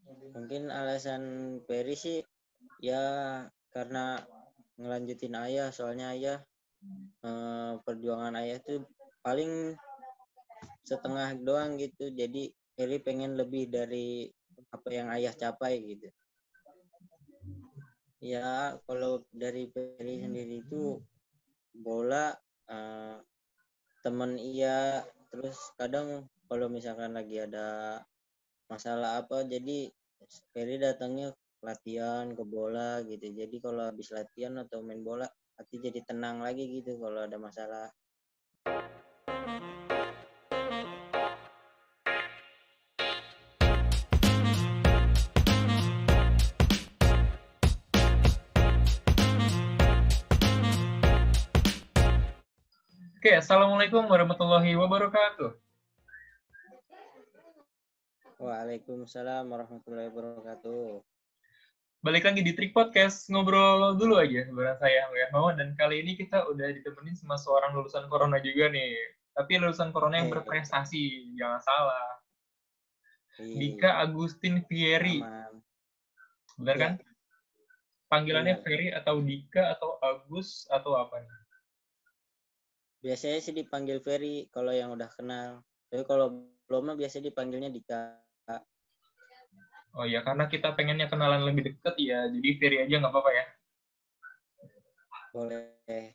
Mungkin alasan Ferry sih ya karena ngelanjutin ayah, soalnya ayah perjuangan ayah tuh paling setengah doang gitu. Jadi Ferry pengen lebih dari apa yang ayah capai gitu. Ya kalau dari Ferry sendiri itu bola temen iya, terus kadang kalau misalkan lagi ada masalah apa jadi Ferry datangnya latihan ke bola gitu. Jadi kalau habis latihan atau main bola hati jadi tenang lagi gitu kalau ada masalah. Oke, Assalamualaikum warahmatullahi wabarakatuh. Waalaikumsalam warahmatullahi wabarakatuh. Balik lagi di Trik Podcast, ngobrol dulu aja bareng saya, Mbak Hermawan, dan kali ini kita udah ditemenin sama seorang lulusan Corona juga nih. Tapi lulusan Corona yang berprestasi, jangan salah. Iya, Dika Agustin Fieri, aman. benar kan? Ya, Panggilannya benar. Fieri atau Dika atau Agus atau apa nih? Biasanya sih dipanggil Ferry kalau yang udah kenal. Tapi kalau belum mah biasanya dipanggilnya Dika. Oh iya, karena kita pengennya kenalan lebih deket ya, jadi Fieri aja nggak apa-apa ya. Boleh.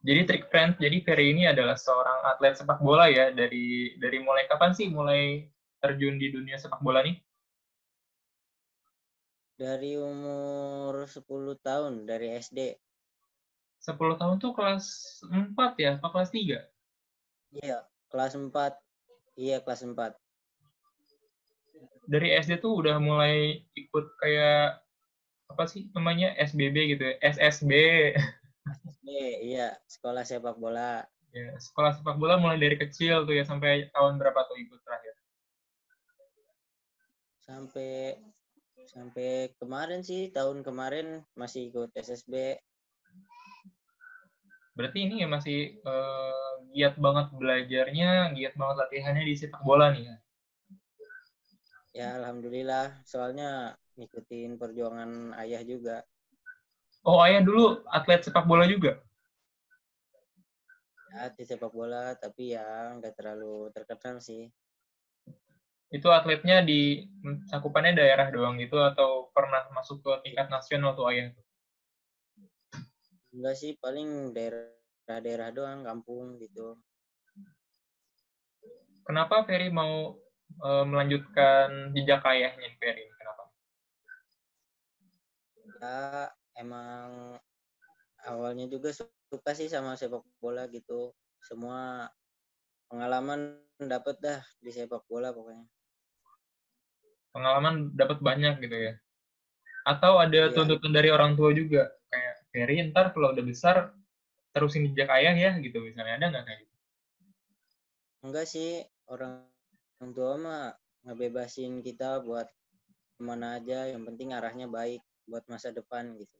Jadi Trik Friends, jadi Ferry ini adalah seorang atlet sepak bola ya, dari mulai kapan sih mulai terjun di dunia sepak bola nih? Dari umur 10 tahun dari SD. 10 tahun tuh kelas 4 ya, apa kelas 3? Iya, kelas 4. Iya, kelas 4. Dari SD tuh udah mulai ikut kayak, apa sih namanya, SBB gitu ya, SSB. SD, iya, sekolah sepak bola. Ya, sekolah sepak bola mulai dari kecil tuh ya, sampai tahun berapa tuh ikut terakhir? Sampai sampai kemarin sih, tahun kemarin masih ikut SSB. Berarti ini ya masih giat banget belajarnya, giat banget latihannya di sepak bola nih ya. Ya, alhamdulillah, soalnya ngikutin perjuangan ayah juga. Oh, ayah dulu atlet sepak bola juga? Ya, di sepak bola, tapi ya nggak terlalu terkenal sih. Itu atletnya di cakupannya daerah doang gitu atau pernah masuk ke tingkat nasional tuh ayah? Enggak sih, paling daerah-daerah doang, kampung gitu. Kenapa Ferry mau melanjutkan jejak ayahnya Ferry? Kenapa? Ya, emang awalnya juga suka sih sama sepak bola gitu. Semua pengalaman dapat dah di sepak bola pokoknya. Pengalaman dapat banyak gitu ya. Atau ada Iya, tuntutan dari orang tua juga kayak Ferry ntar kalau udah besar terusin jejak ayah ya gitu misalnya, ada nggak kayak gitu? enggak sih, orang tua mah ngebebasin kita buat kemana aja, yang penting arahnya baik buat masa depan gitu.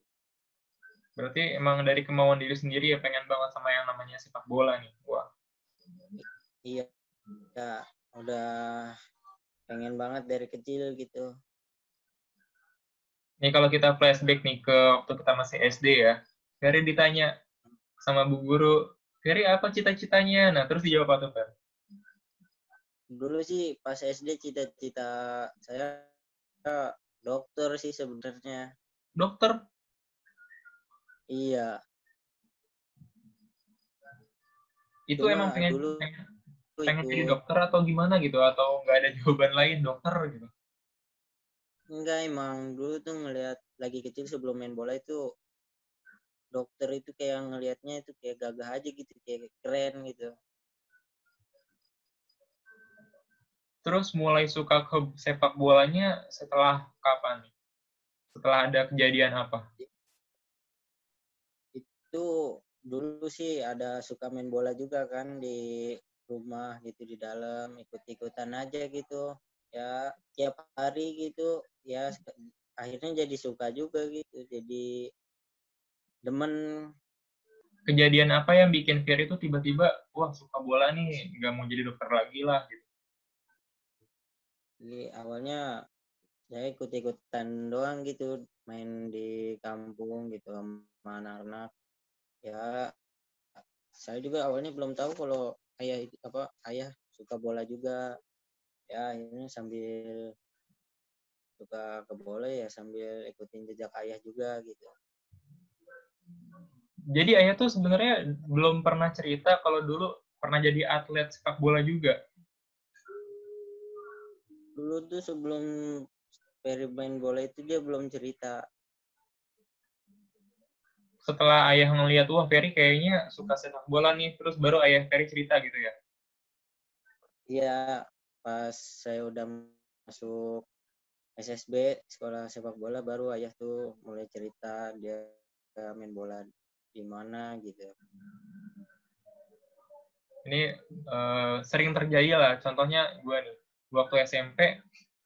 Berarti emang dari kemauan diri sendiri ya pengen banget sama yang namanya sepak bola nih. Wah. Iya, ya, udah pengen banget dari kecil gitu. Nih kalau kita flashback nih ke waktu kita masih SD ya, Ferry ditanya sama bu guru, Ferry apa cita-citanya? Nah terus dijawab apa tuh Fer? Dulu sih pas SD cita-cita saya dokter sih sebenarnya. Dokter. Iya, Itu cuma emang pengen dulu pengen pengen jadi ikut, dokter atau gimana gitu, atau nggak ada jawaban lain dokter gitu? enggak, emang dulu tuh ngelihat lagi kecil sebelum main bola itu dokter itu kayak ngelihatnya itu kayak gagah aja gitu, kayak keren gitu. Terus mulai suka ke sepak bolanya setelah kapan nih? Setelah ada kejadian apa? Itu dulu sih ada suka main bola juga kan di rumah gitu, di dalam ikut-ikutan aja gitu. Ya tiap hari gitu ya, akhirnya jadi suka juga gitu. Jadi demen. Kejadian apa yang bikin Ferry itu tiba-tiba, wah suka bola nih, nggak mau jadi dokter lagi lah gitu? Jadi awalnya saya ikut-ikutan doang gitu, main di kampung gitu sama anak-anak. Ya, saya juga awalnya belum tahu kalau ayah suka bola juga. Ya, akhirnya sambil suka ke bola ya sambil ikutin jejak ayah juga gitu. Jadi ayah tuh sebenarnya belum pernah cerita kalau dulu pernah jadi atlet sepak bola juga. Dulu tuh sebelum Ferry main bola itu dia belum cerita. Setelah ayah ngeliat, wah Ferry kayaknya suka sepak bola nih, terus baru ayah Ferry cerita gitu ya. Iya, pas saya udah masuk SSB, sekolah sepak bola, baru ayah tuh mulai cerita dia main bola di mana gitu. Ini sering terjadi lah. Contohnya gue nih, waktu SMP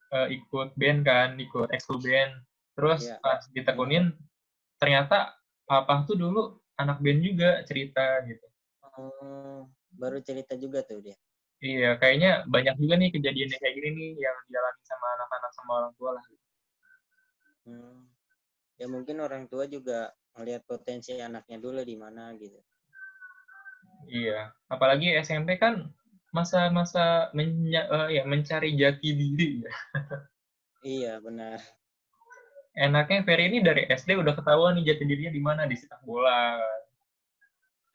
ikut band kan, ikut ekskul band. Terus Iya. pas ditekunin, ternyata papa tuh dulu anak band juga cerita gitu. Oh, baru cerita juga tuh dia. Iya, kayaknya banyak juga nih kejadian kayak gini nih yang dialami sama anak-anak sama orang tua lah. Hmm. Ya mungkin orang tua juga melihat potensi anaknya dulu di mana gitu. Iya, apalagi SMP kan masa-masa mencari jati diri ya. Iya, benar. Enaknya Ferry ini dari SD udah ketahuan nih jati dirinya di mana, di sepak bola.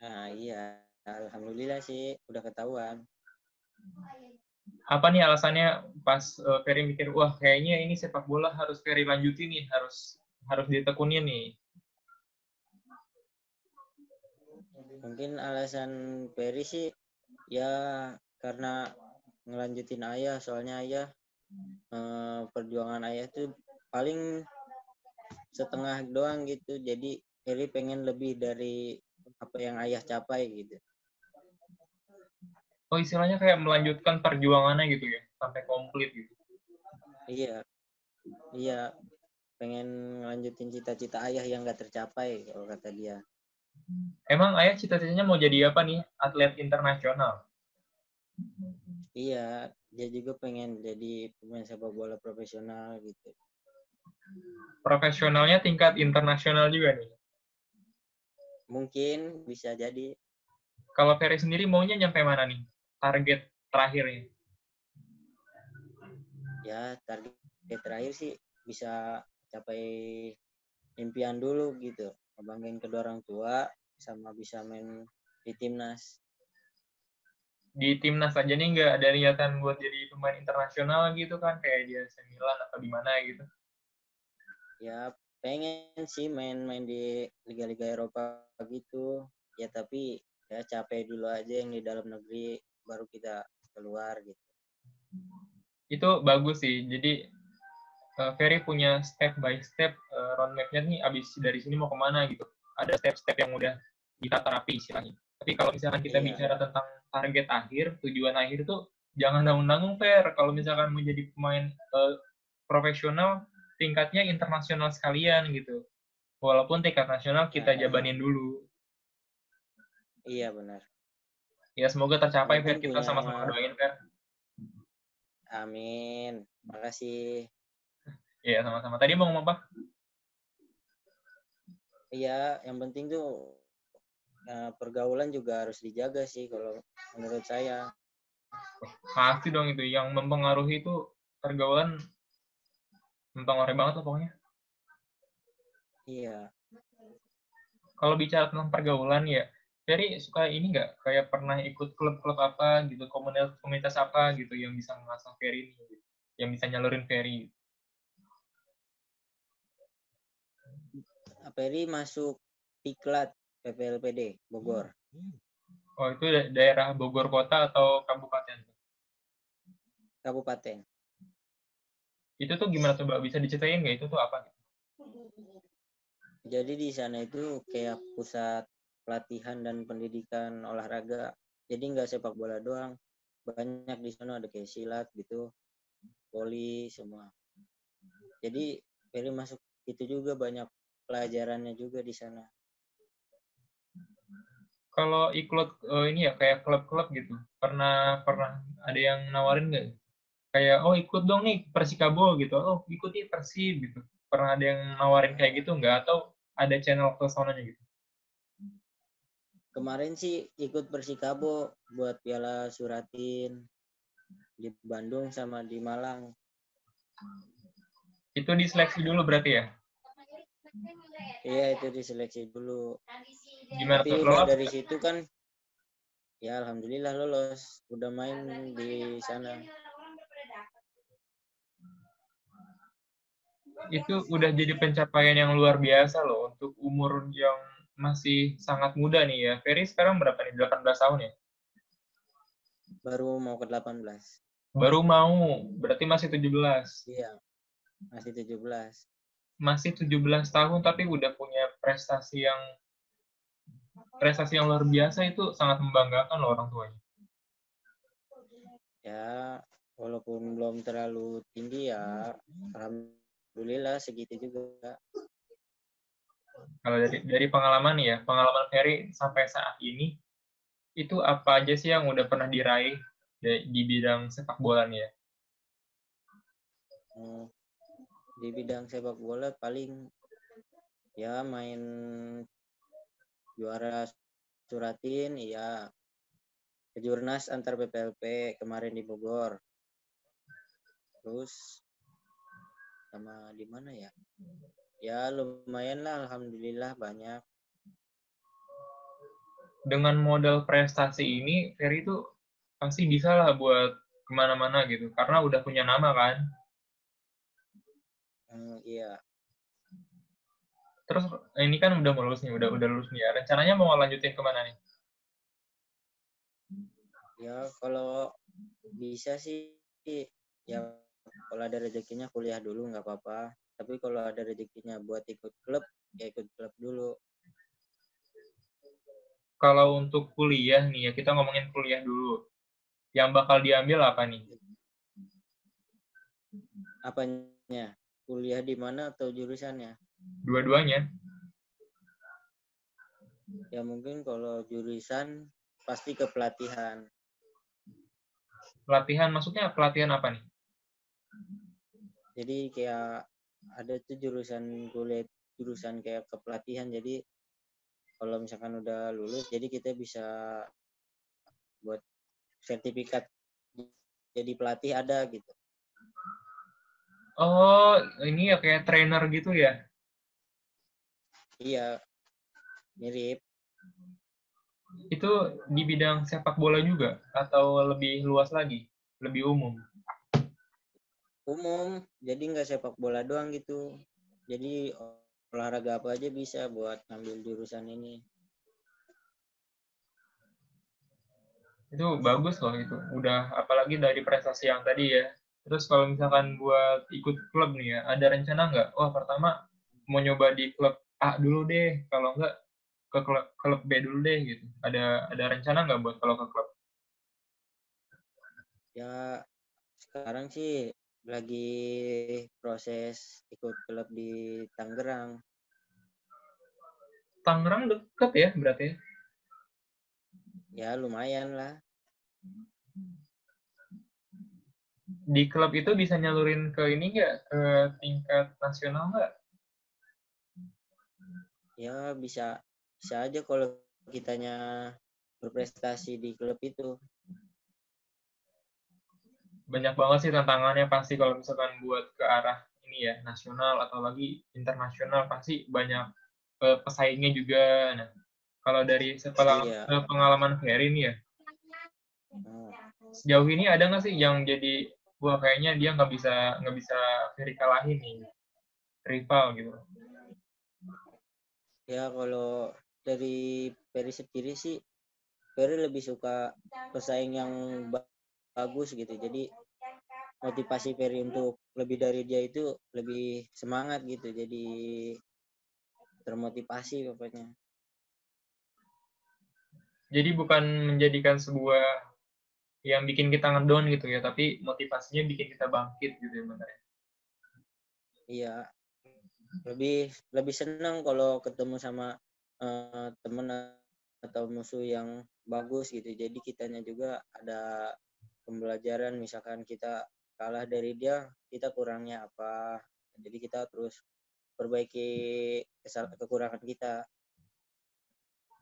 Nah, iya. Alhamdulillah sih udah ketahuan. Apa nih alasannya pas Ferry mikir, wah kayaknya ini sepak bola harus Ferry lanjutin nih, harus harus ditekunin nih. Mungkin alasan Ferry sih ya karena ngelanjutin ayah, soalnya ayah perjuangan ayah tuh paling setengah doang gitu. Jadi Ferry pengen lebih dari apa yang ayah capai gitu. Oh istilahnya kayak melanjutkan perjuangannya gitu ya, sampai komplit gitu. Iya, iya, pengen ngelanjutin cita-cita ayah yang gak tercapai kalau kata dia. Emang ayah cita-citanya mau jadi apa nih? Atlet internasional. Iya, dia juga pengen jadi pemain sepak bola profesional gitu. Profesionalnya tingkat internasional juga nih. Mungkin bisa jadi. Kalau Ferry sendiri maunya nyampe mana nih? Target terakhirnya. Ya target terakhir sih bisa capai impian dulu gitu, ngebanggain kedua orang tua sama bisa main di timnas. Di timnas aja nih nggak ada niatan buat jadi pemain internasional gitu kan, kayak di AC Milan atau di mana gitu. Ya pengen sih main-main di liga-liga Eropa gitu ya, tapi ya capek dulu aja yang di dalam negeri baru kita keluar gitu. Itu bagus sih. Jadi Ferry punya step by step roadmap-nya nih abis dari sini mau kemana gitu. Ada step-step yang udah kita terapi istilahnya. Tapi kalau misalkan kita Iya. bicara tentang target akhir, tujuan akhir tuh jangan nanggung-nanggung Fer. Kalau misalkan mau jadi pemain profesional, tingkatnya internasional sekalian gitu. Walaupun tingkat nasional kita Nah, jabanin dulu. iya benar, Ya semoga yang tercapai Fer, penting kita punya. sama-sama doain Fer. Amin, makasih. Iya sama-sama. Tadi mau ngomong apa? Iya, yang penting tuh pergaulan juga harus dijaga sih kalau menurut saya. Pasti dong itu. Yang mempengaruhi itu pergaulan mempengaruhi banget lah pokoknya. Iya. Kalau bicara tentang pergaulan ya, Ferry suka ini nggak? Kayak pernah ikut klub-klub apa gitu, komunitas apa gitu yang bisa mengasah Ferry ini, gitu. Yang bisa nyalurin Ferry. Peri masuk Piklat PPLPD Bogor. Oh itu daerah Bogor Kota atau Kabupaten? Kabupaten. Itu tuh gimana coba bisa diceritain nggak itu tuh apa? Jadi di sana itu kayak pusat pelatihan dan pendidikan olahraga. Jadi nggak sepak bola doang. Banyak di sana, ada kayak silat gitu, voli semua. Jadi Peri masuk itu juga banyak pelajarannya juga di sana. Kalau ikut ini ya kayak klub-klub gitu, pernah pernah ada yang nawarin nggak? kayak oh ikut dong nih Persikabo gitu, oh ikut nih Persib gitu. Pernah ada yang nawarin kayak gitu nggak, atau ada channel ke sonanya gitu? Kemarin sih ikut Persikabo buat Piala Suratin di Bandung sama di Malang. Itu diseleksi dulu berarti ya? Iya, itu diseleksi dulu. Gimana Tapi tuh, udah lolos? dari situ kan, ya alhamdulillah lolos. Udah main di sana. Itu udah jadi pencapaian yang luar biasa loh untuk umur yang masih sangat muda nih ya. Ferry sekarang berapa nih? 18 tahun ya? Baru mau ke 18. Baru mau, berarti masih 17. Iya, masih 17. Masih 17 tahun tapi udah punya prestasi yang luar biasa, itu sangat membanggakan loh orang tuanya. Ya, walaupun belum terlalu tinggi ya, alhamdulillah segitu juga. Kalau dari pengalaman nih ya, pengalaman Ferry sampai saat ini, itu apa aja sih yang udah pernah diraih di bidang sepak bola nih ya? Di bidang sepak bola paling ya main juara Suratin, ya kejurnas antar PPLP kemarin di Bogor. Terus sama di mana ya? Ya lumayan lah, alhamdulillah banyak. Dengan modal prestasi ini, Ferry itu pasti bisa lah buat kemana-mana gitu, karena udah punya nama kan. Iya. Terus ini kan udah lulus nih, udah lulus nih ya. Rencananya mau lanjutin kemana nih? Ya kalau bisa sih, ya kalau ada rezekinya kuliah dulu nggak apa-apa. Tapi kalau ada rezekinya buat ikut klub, ya ikut klub dulu. Kalau untuk kuliah nih ya, kita ngomongin kuliah dulu. Yang bakal diambil apa nih? Apanya? Kuliah di mana atau jurusannya? Dua-duanya. Ya mungkin kalau jurusan pasti ke pelatihan. Pelatihan, maksudnya pelatihan apa nih? Jadi kayak ada tuh jurusan kuliah, jurusan kayak kepelatihan. Jadi kalau misalkan udah lulus, jadi kita bisa buat sertifikat jadi pelatih ada gitu. Oh, ini ya kayak trainer gitu ya? Iya, mirip. Itu di bidang sepak bola juga? Atau lebih luas lagi? Lebih umum? Umum, jadi nggak sepak bola doang gitu. Jadi olahraga apa aja bisa buat ngambil jurusan ini. Itu bagus loh itu. Udah, apalagi dari prestasi yang tadi ya. Terus kalau misalkan buat ikut klub nih ya, ada rencana nggak? Wah, pertama mau nyoba di klub A dulu deh. Kalau nggak, ke klub B dulu deh gitu. Ada rencana nggak buat kalau ke klub? Ya sekarang sih lagi proses ikut klub di Tangerang. Tangerang deket ya berarti ya? Ya lumayan lah. Di klub itu bisa nyalurin ke ini nggak? Ke tingkat nasional nggak? Ya bisa aja kalau kitanya berprestasi di klub itu. Banyak banget sih tantangannya pasti kalau misalkan buat ke arah ini ya, nasional atau lagi internasional, pasti banyak pesaingnya juga. Nah, kalau dari Iya. pengalaman Ferry nih ya, sejauh ini ada nggak sih yang jadi wah kayaknya dia nggak bisa Ferry kalahin nih, rival gitu? Ya kalau dari Ferry sendiri sih, Ferry lebih suka pesaing yang bagus gitu. Jadi motivasi Ferry untuk lebih dari dia itu lebih semangat gitu. Jadi termotivasi pokoknya. Jadi bukan menjadikan sebuah yang bikin kita ngedown gitu ya, tapi motivasinya bikin kita bangkit gitu ya benar ya. Iya, lebih senang kalau ketemu sama teman atau musuh yang bagus gitu. Jadi kitanya juga ada pembelajaran, misalkan kita kalah dari dia, kita kurangnya apa. Jadi kita terus perbaiki kekurangan kita.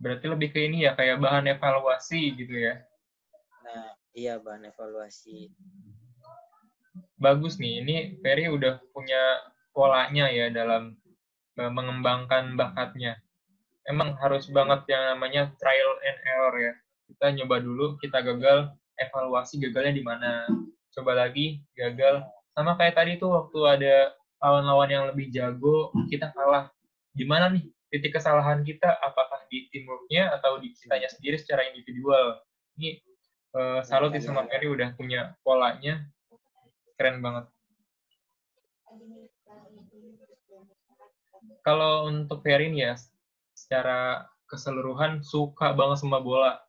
Berarti lebih ke ini ya, kayak bahan evaluasi gitu ya. Nah, iya, bahan evaluasi. Bagus nih, ini Ferry udah punya polanya ya dalam mengembangkan bakatnya. Emang harus banget yang namanya trial and error ya. Kita nyoba dulu, kita gagal, evaluasi gagalnya di mana. Coba lagi, gagal. Sama kayak tadi tuh waktu ada lawan-lawan yang lebih jago, kita kalah. Di mana nih titik kesalahan kita? Apakah di teamwork-nya atau di kitanya sendiri secara individual? Ini salut sih sama Iya. Ferry udah punya polanya. Keren banget. Kalau untuk Ferry nih ya, secara keseluruhan suka banget sama bola.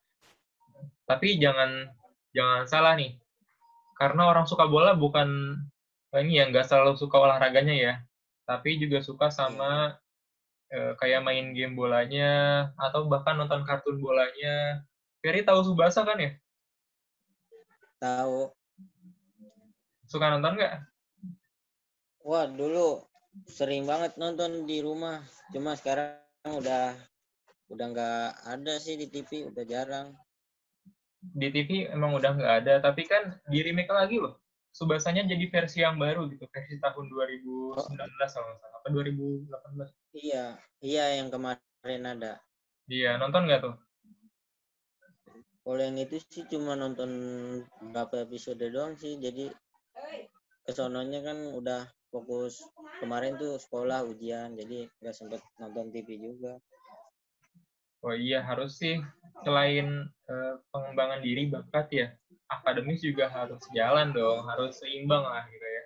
Tapi jangan salah nih. Karena orang suka bola bukan ini ya, nggak selalu suka olahraganya ya. Tapi juga suka Iya. sama kayak main game bolanya atau bahkan nonton kartun bolanya. Ferry tahu Subasa kan ya? Tahu. Suka nonton nggak? Wah, dulu sering banget nonton di rumah. Cuma sekarang udah nggak ada sih di TV, udah jarang. Di TV emang udah nggak ada, tapi kan di remake lagi loh. Subasanya jadi versi yang baru gitu, versi tahun 2019 kalau nggak salah, apa 2018. Iya, iya, yang kemarin ada. Iya, nonton nggak tuh? Kalau yang itu sih cuma nonton berapa episode doang sih. Jadi kesononya kan udah fokus kemarin tuh sekolah ujian, jadi nggak sempet nonton TV juga. Oh iya, harus sih. Selain pengembangan diri, bakat ya, akademis juga harus jalan dong, harus seimbang lah gitu ya.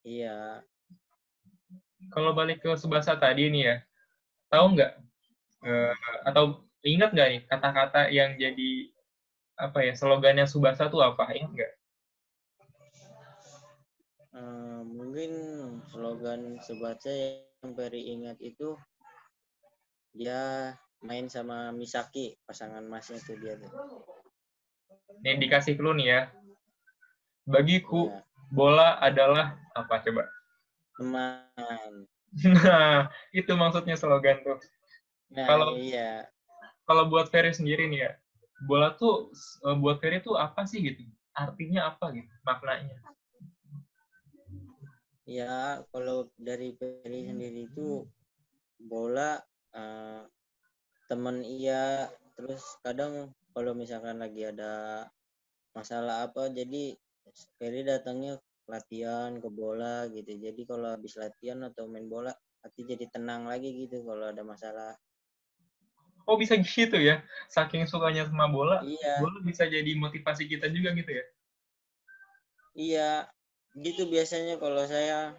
Iya. Kalau balik ke Subasa tadi nih ya, tahu nggak atau ingat nggak nih kata-kata yang jadi apa ya slogannya Subasa tuh apa? Ingat nggak? Mungkin slogan Subasa yang Ferry ingat itu dia main sama Misaki, pasangan masnya tuh dia tuh. Ini dikasih clue nih ya. Bagiku, Iya. bola adalah apa coba? Teman. Nah, itu maksudnya slogan tuh. Nah, Kalau iya. kalau buat Ferry sendiri nih ya, bola tuh buat Ferry tuh apa sih gitu? Artinya apa gitu? Maknanya? Ya, kalau dari Ferry sendiri itu bola teman iya, terus kadang kalau misalkan lagi ada masalah apa, jadi Ferry datangnya latihan ke bola gitu. Jadi kalau habis latihan atau main bola, hati jadi tenang lagi gitu kalau ada masalah. Oh bisa gitu ya? Saking sukanya sama bola, Iya, bola bisa jadi motivasi kita juga gitu ya? iya, gitu biasanya kalau saya.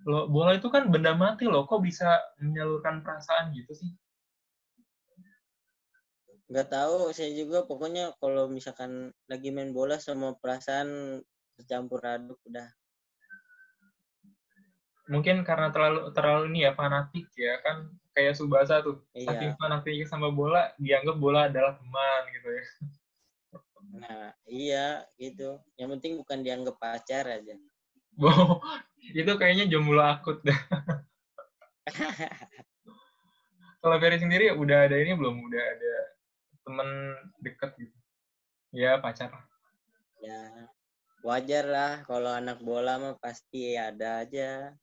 Loh, bola itu kan benda mati loh, kok bisa menyalurkan perasaan gitu sih? Nggak tahu saya juga, pokoknya kalau misalkan lagi main bola semua perasaan tercampur aduk udah. Mungkin karena terlalu ini ya fanatik ya kan kayak Subasa tuh saking Iya. fanatiknya sama bola dianggap bola adalah teman gitu ya. Nah, iya gitu. Yang penting bukan dianggap pacar aja. Wow, itu kayaknya jomblo akut dah. Kalau Ferry sendiri udah ada ini belum? Udah ada temen deket gitu? Ya pacar. Ya, wajar lah kalau anak bola mah pasti ada aja.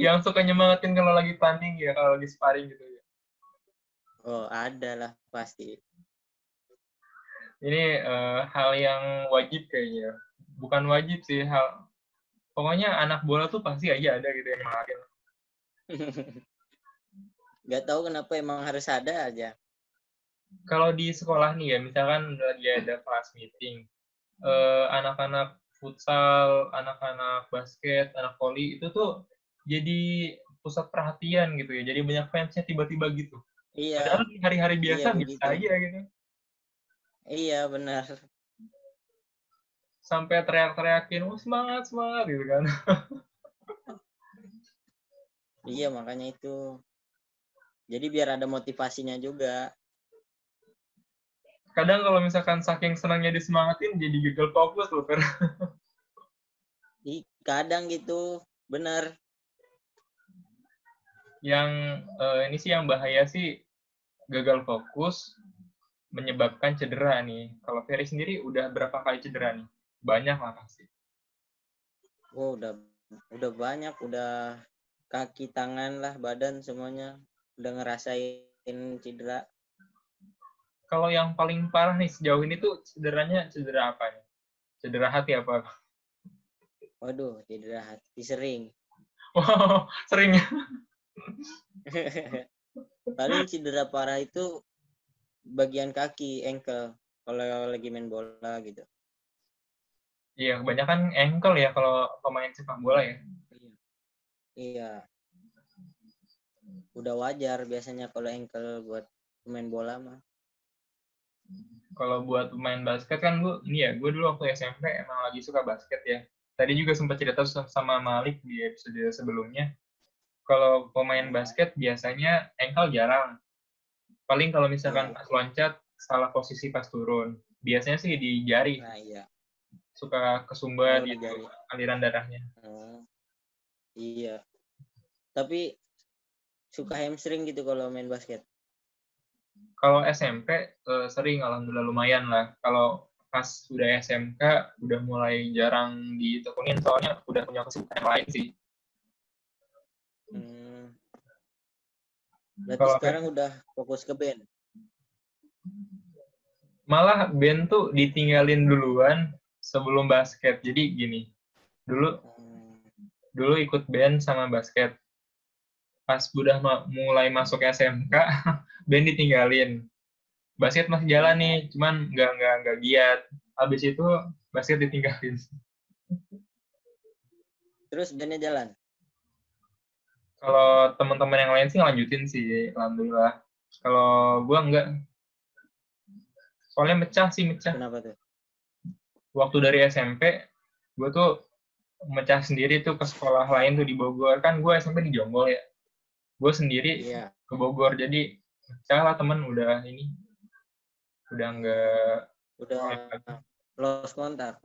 Yang suka nyemangatin kalau lagi tanding ya, kalau lagi sparring gitu ya. Oh, ada lah pasti. Ini hal yang wajib kayaknya. Bukan wajib sih, pokoknya anak bola tuh pasti aja ada gitu yang nyemangatin. Nggak tahu kenapa emang harus ada aja. Kalau di sekolah nih ya, misalkan lagi ada class meeting, anak-anak futsal, anak-anak basket, anak voli itu tuh jadi pusat perhatian gitu ya. Jadi banyak fansnya tiba-tiba gitu. Padahal Iya, di hari-hari iya biasa biasa begitu. aja gitu. Iya benar. Sampai teriak-teriakin, oh semangat semangat gitu kan. Iya makanya itu. Jadi biar ada motivasinya juga. Kadang kalau misalkan saking senangnya disemangatin jadi gagal fokus loh, Fer. Kadang gitu, benar. Yang ini sih yang bahaya sih, gagal fokus menyebabkan cedera nih. Kalau Ferry sendiri udah berapa kali cedera nih? Banyak lah pasti. Oh, udah banyak, udah kaki, tangan lah, badan semuanya udah ngerasain cedera. Kalau yang paling parah nih sejauh ini tuh cederanya cedera apa nih? Cedera hati apa? Waduh, cedera hati sering. Wow, sering. Paling cedera parah itu bagian kaki, ankle, kalau lagi main bola gitu. Iya, kebanyakan ankle ya kalau pemain sepak bola ya. Iya. Udah wajar biasanya kalau ankle buat pemain bola mah. Kalau buat pemain basket kan gue dulu waktu SMP emang lagi suka basket ya. Tadi juga sempat cerita sama Malik di episode sebelumnya. Kalau pemain basket biasanya ankle jarang. Paling kalau misalkan pas loncat salah posisi pas turun. Biasanya sih di jari. Nah, iya. Suka kesumbat Di gitu jari. aliran darahnya. Iya. Tapi suka hamstring gitu kalau main basket. Kalau SMP sering, alhamdulillah lumayan lah. Kalau pas udah SMK udah mulai jarang ditekunin soalnya udah punya kesibukan yang lain sih. Berarti Kalau sekarang udah fokus ke band. Malah band tuh ditinggalin duluan sebelum basket. Jadi gini, dulu ikut band sama basket. Pas udah mulai masuk SMK, band ditinggalin. Basket masih jalan nih, cuman nggak giat. Habis itu basket ditinggalin. Terus bandnya jalan? Kalau teman-teman yang lain sih ngelanjutin sih, alhamdulillah. Kalau gue enggak. Soalnya mecah. Kenapa tuh? Waktu dari SMP, gue tuh mecah sendiri tuh ke sekolah lain tuh di Bogor. Kan gue SMP di Jonggol ya. Gue sendiri ke Bogor, jadi mecah lah temen udah enggak. Udah lost kontak.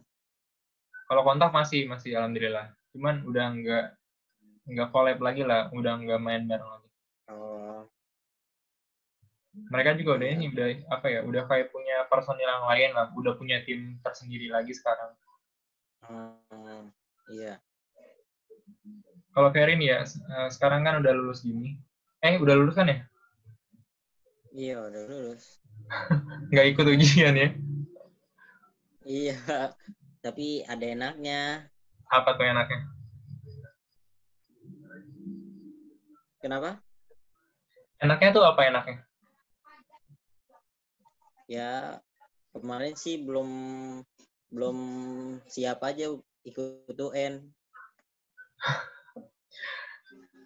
Kalau kontak masih alhamdulillah. Cuman udah enggak collab lagi lah, udah enggak main bareng lagi. Mereka juga udah kayak punya personil yang lain lah, udah punya tim tersendiri lagi sekarang. Iya. Kalau Ferin ya, sekarang kan udah lulus gini. Udah lulus kan ya? Iya, udah lulus. Nggak ikut ujian ya? Iya, tapi ada enaknya. Apa tuh enaknya? Kenapa? Enaknya tuh apa enaknya? Ya, kemarin sih belum siap aja ikut UN.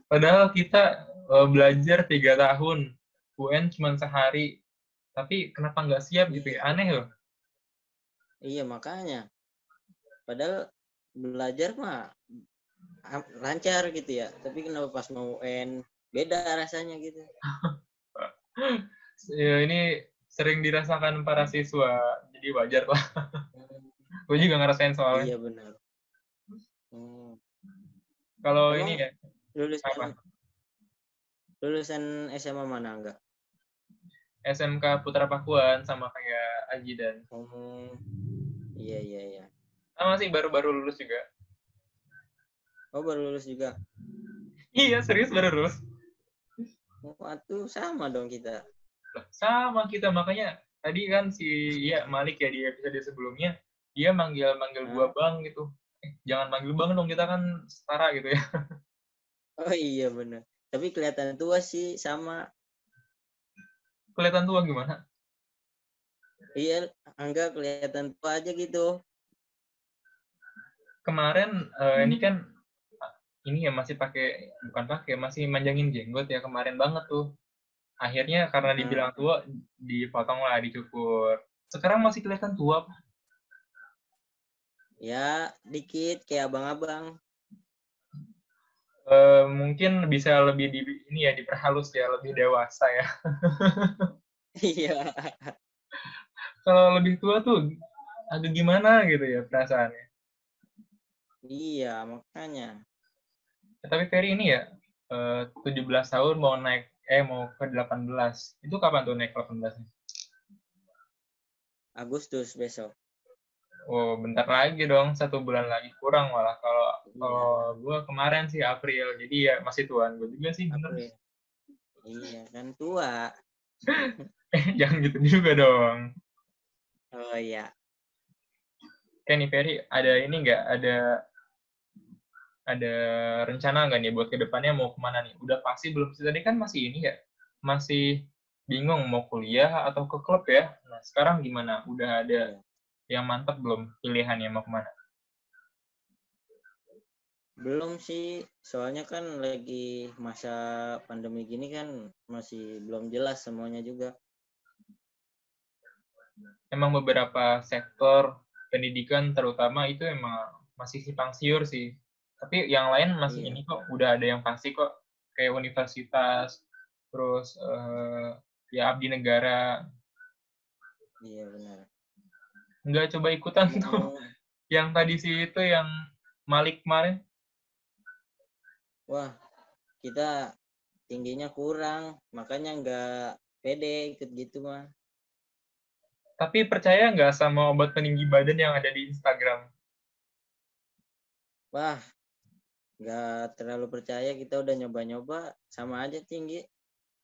Padahal kita belajar 3 tahun, UN cuma sehari. Tapi kenapa nggak siap gitu ya? Aneh loh. Iya, makanya. Padahal belajar mah lancar gitu ya. Tapi kenapa pas mau UN beda rasanya gitu. Ya, ini sering dirasakan para siswa, jadi wajar lah. Gue juga ngerasain soalnya. Iya, benar. Kalau ini ya, lulusan SMA mana enggak? SMK Putra Pakuan sama kayak Aji dan. Iya. Sama sih, baru lulus juga. Oh, baru lulus juga? Iya, serius baru lulus. Waktu sama dong kita. Sama kita, makanya tadi kan Malik ya di episode sebelumnya, dia manggil gua Bang gitu. Jangan manggil Bang dong, kita kan setara gitu ya. Oh iya benar. Tapi kelihatan tua sih sama. Kelihatan tua gimana? Iya, enggak kelihatan tua aja gitu. Kemarin ini kan ini ya masih masih manjangin jenggot ya, kemarin banget tuh. Akhirnya karena dibilang tua, dipotong lah, dicukur. Sekarang masih kelihatan tua. Ya, dikit kayak abang-abang. Mungkin bisa lebih diperhalus ya, lebih dewasa ya. Iya. kalau lebih tua tuh agak gimana gitu ya perasaannya. Iya, makanya. Tapi Ferry ini ya 17 tahun mau ke 18. Itu kapan tuh naik 18? Agustus besok. Oh, bentar lagi dong, 1 bulan lagi kurang malah. Kalau Iya, kalau gue kemarin sih April, jadi ya masih tuan gue juga sih bener. April. Iya, kan tua. Jangan gitu juga dong. Oh iya. Kayak nih Ferry, ada ini nggak? Ada rencana nggak nih buat kedepannya mau kemana nih? Udah pasti belum sih? Tadi kan masih ini ya, masih bingung mau kuliah atau ke klub ya. Nah sekarang gimana? Udah ada Iya. yang mantap belum pilihannya mau kemana? Belum sih, soalnya kan lagi masa pandemi gini kan masih belum jelas semuanya juga. Emang beberapa sektor pendidikan terutama itu emang masih simpang siur sih. Tapi yang lain masih Iya, ini kok, udah ada yang pasti kok. Kayak universitas, terus ya abdi negara. iya benar. Nggak coba ikutan tuh. Mau, Yang tadi sih itu yang Malik kemarin. wah, kita tingginya kurang, makanya nggak pede ikut gitu mah. Tapi percaya nggak sama obat peninggi badan yang ada di Instagram? Wah, nggak terlalu percaya, kita udah nyoba-nyoba, sama aja tinggi.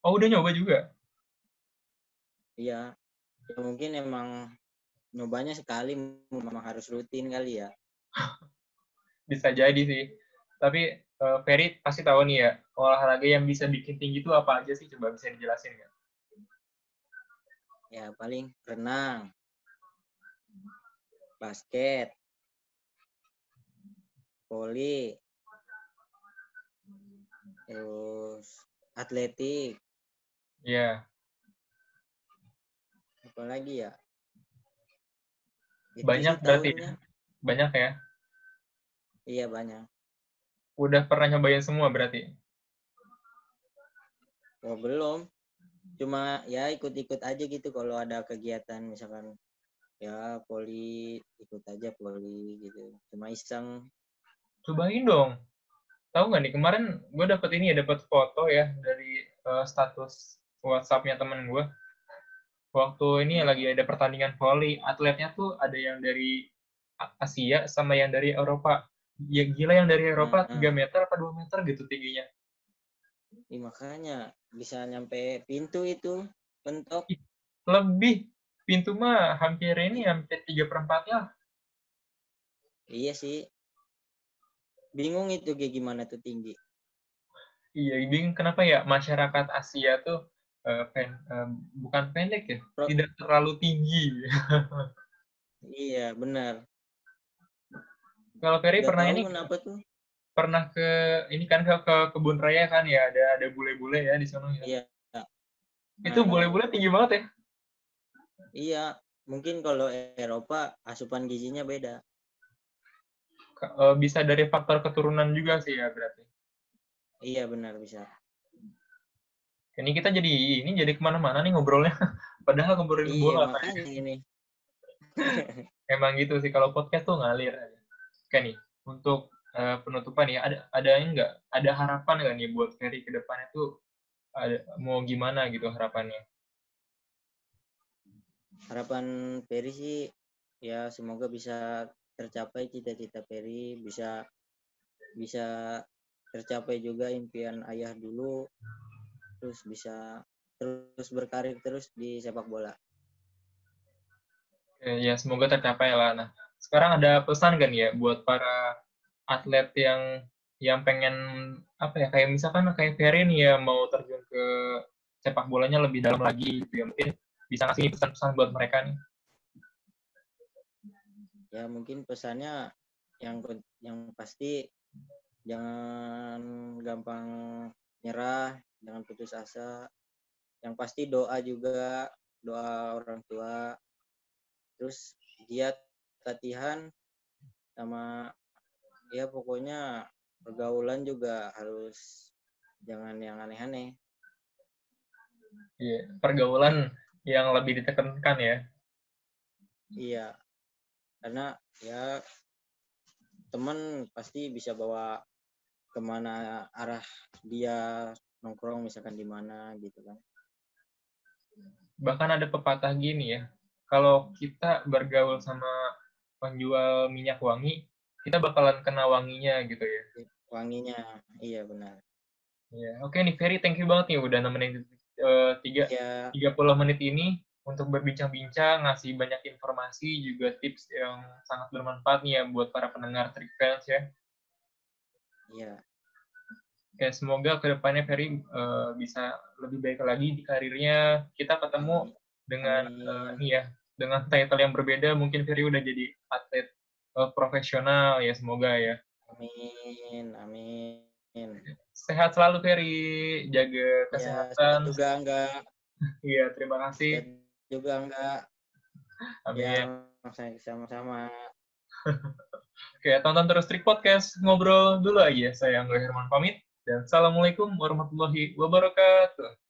Oh, udah nyoba juga? Iya, ya mungkin emang nyobanya sekali, memang harus rutin kali ya. Bisa jadi sih. Tapi Ferry pasti tahu nih ya, olahraga yang bisa bikin tinggi itu apa aja sih? Coba bisa dijelasin nggak? Ya paling renang, basket, voli, terus atletik, Iya, apa lagi ya? Itu banyak sih berarti ya. tahunya. Banyak ya. Iya banyak. Udah pernah nyobain semua berarti. Oh belum, cuma ya ikut-ikut aja gitu kalau ada kegiatan misalkan ya poli, ikut aja poli gitu. Cuma iseng. Cobain dong. Tahu nggak nih, kemarin gue dapet ini ya, dapet foto ya dari status WhatsApp-nya temen gue. Waktu ini Hmm, lagi ada pertandingan volley, atletnya tuh ada yang dari Asia sama yang dari Eropa. Ya gila, yang dari Eropa 3 nah, meter apa 2 meter gitu tingginya. makanya bisa nyampe pintu itu pentok. Ih, lebih. Pintu mah hampir ini, I- hampir 3/4 ya. iya sih, bingung itu kayak gimana tuh tinggi. Iya, bingung kenapa ya masyarakat Asia tuh bukan pendek ya, Pro, tidak terlalu tinggi. iya benar. Kalau Ferry Nggak pernah tahu ini kenapa tuh. pernah ke ini kan ke kebun raya kan ya, ada bule-bule ya di sana ya. Iya, Itu nah, bule-bule tinggi banget ya. iya. Mungkin kalau Eropa asupan gizinya beda. Bisa dari faktor keturunan juga sih ya berarti. Iya benar bisa. Ini kita jadi kemana-mana nih ngobrolnya. Padahal ngobrolin Iya bola tadi. makanya ini. Emang gitu sih kalau podcast tuh ngalir aja. Oke nih, untuk penutupan ya, ada ini nggak? Ada harapan nggak nih buat Ferry ke depannya tuh mau gimana gitu harapannya? Harapan Peri sih ya semoga bisa tercapai cita-cita Peri, bisa bisa tercapai juga impian ayah dulu, terus bisa terus berkarir terus di sepak bola. Ya semoga tercapai lah. Nah, sekarang ada pesan kan ya buat para atlet yang pengen apa ya, kayak misalkan kayak Ferry nih ya mau terjun ke sepak bolanya lebih dalam lagi gitu ya, mungkin bisa ngasih pesan-pesan buat mereka nih. Ya mungkin pesannya yang pasti jangan gampang nyerah, jangan putus asa. Yang pasti doa juga, doa orang tua, terus giat latihan sama ya pokoknya pergaulan juga harus jangan yang aneh-aneh. Iya, pergaulan yang lebih ditekankan ya. Iya, karena ya teman pasti bisa bawa kemana arah dia nongkrong misalkan di mana gitu kan. Bahkan ada pepatah gini ya, kalau kita bergaul sama penjual minyak wangi, kita bakalan kena wanginya gitu ya. Wanginya, iya benar. Ya, oke nih Ferry, thank you banget nih udah nemenin Iya, 30 menit ini untuk berbincang-bincang, ngasih banyak informasi, juga tips yang sangat bermanfaat nih ya buat para pendengar Trikfans ya. iya. Oke, semoga kedepannya Ferry bisa lebih baik lagi di karirnya. Kita ketemu Amin. dengan Amin. ini ya, dengan title yang berbeda. Mungkin Ferry udah jadi atlet profesional ya, semoga ya. Amin. Amin. Sehat selalu Ferry, jaga Ya, sehat kesehatan. juga enggak. Iya, terima kasih. Sehat juga enggak. Amin. Ya, sama-sama. Oke, tonton terus Trik Podcast. Ngobrol dulu aja. Saya Angga Herman pamit. Dan Assalamualaikum warahmatullahi wabarakatuh.